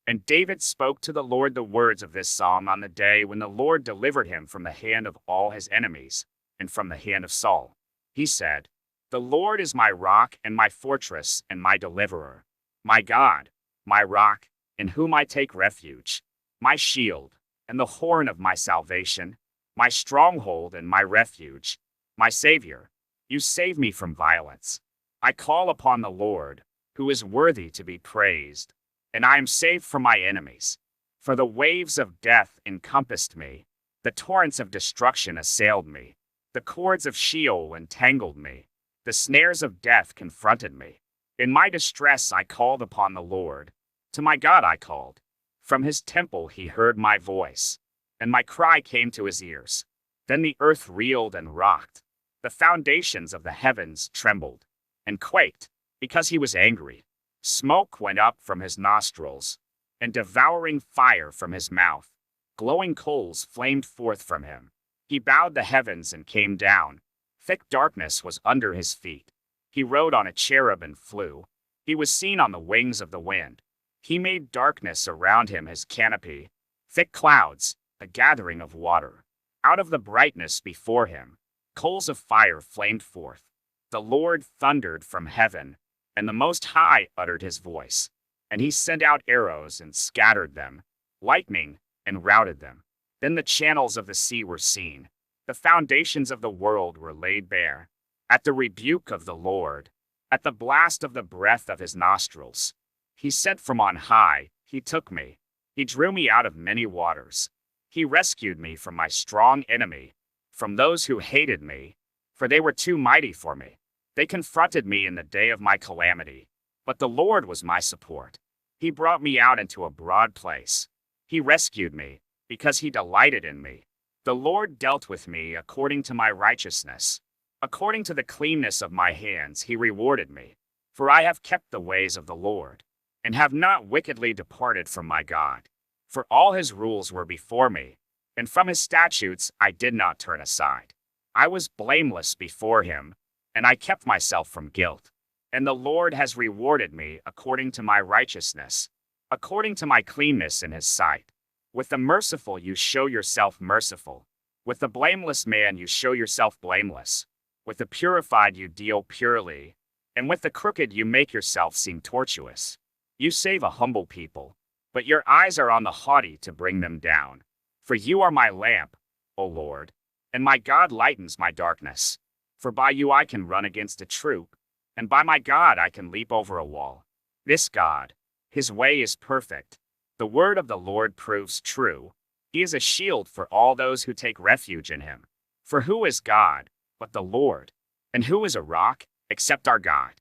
And David spoke to the Lord the words of this psalm on the day when the Lord delivered him from the hand of all his enemies, and from the hand of Saul. He said, "The Lord is my rock and my fortress and my deliverer, my God, my rock, in whom I take refuge, my shield, and the horn of my salvation, my stronghold and my refuge, my Savior. You save me from violence. I call upon the Lord, who is worthy to be praised, and I am saved from my enemies. For the waves of death encompassed me, the torrents of destruction assailed me, the cords of Sheol entangled me, the snares of death confronted me. In my distress I called upon the Lord. To my God I called. From his temple he heard my voice, and my cry came to his ears. Then the earth reeled and rocked. The foundations of the heavens trembled and quaked, because he was angry. Smoke went up from his nostrils, and devouring fire from his mouth. Glowing coals flamed forth from him. He bowed the heavens and came down. Thick darkness was under his feet. He rode on a cherub and flew. He was seen on the wings of the wind. He made darkness around him his canopy. Thick clouds, a gathering of water. Out of the brightness before him, coals of fire flamed forth. The Lord thundered from heaven, and the Most High uttered his voice. And he sent out arrows and scattered them, lightning, and routed them. Then the channels of the sea were seen. The foundations of the world were laid bare. At the rebuke of the Lord, at the blast of the breath of his nostrils, he sent from on high, he took me. He drew me out of many waters. He rescued me from my strong enemy, from those who hated me, for they were too mighty for me. They confronted me in the day of my calamity, but the Lord was my support. He brought me out into a broad place. He rescued me, because he delighted in me. The Lord dealt with me according to my righteousness. According to the cleanness of my hands he rewarded me. For I have kept the ways of the Lord, and have not wickedly departed from my God. For all his rules were before me, and from his statutes I did not turn aside. I was blameless before him, and I kept myself from guilt. And the Lord has rewarded me according to my righteousness, according to my cleanness in his sight. With the merciful you show yourself merciful. With the blameless man you show yourself blameless. With the purified you deal purely, and with the crooked you make yourself seem tortuous. You save a humble people, but your eyes are on the haughty to bring them down. For you are my lamp, O Lord, and my God lightens my darkness. For by you I can run against a troop, and by my God I can leap over a wall. This God, his way is perfect. The word of the Lord proves true. He is a shield for all those who take refuge in him. For who is God but the Lord? And who is a rock except our God?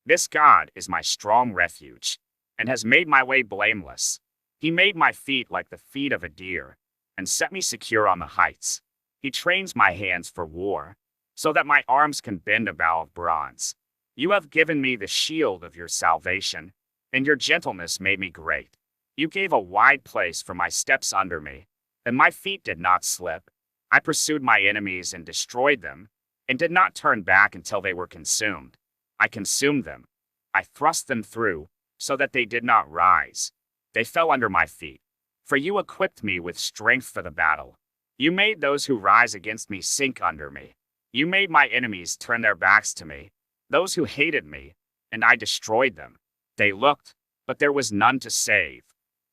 This God is my strong refuge, and has made my way blameless. He made my feet like the feet of a deer, and set me secure on the heights. He trains my hands for war, so that my arms can bend a bow of bronze. You have given me the shield of your salvation, and your gentleness made me great. You gave a wide place for my steps under me, and my feet did not slip. I pursued my enemies and destroyed them, and did not turn back until they were consumed. I consumed them. I thrust them through, so that they did not rise. They fell under my feet. For you equipped me with strength for the battle. You made those who rise against me sink under me. You made my enemies turn their backs to me, those who hated me, and I destroyed them. They looked, but there was none to save.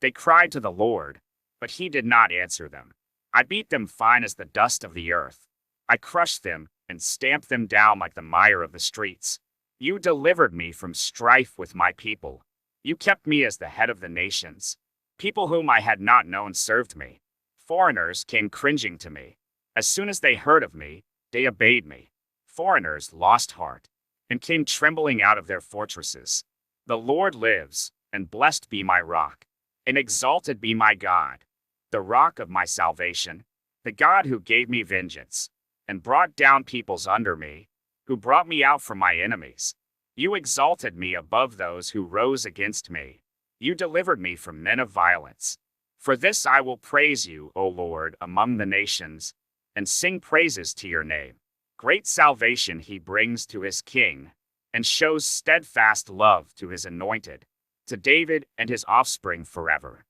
They cried to the Lord, but he did not answer them. I beat them fine as the dust of the earth. I crushed them and stamped them down like the mire of the streets. You delivered me from strife with my people. You kept me as the head of the nations. People whom I had not known served me. Foreigners came cringing to me. As soon as they heard of me, they obeyed me. Foreigners lost heart, and came trembling out of their fortresses. The Lord lives, and blessed be my rock, and exalted be my God, the rock of my salvation, the God who gave me vengeance, and brought down peoples under me, who brought me out from my enemies. You exalted me above those who rose against me. You delivered me from men of violence. For this I will praise you, O Lord, among the nations, and sing praises to your name. Great salvation he brings to his king, and shows steadfast love to his anointed. to David and his offspring forever.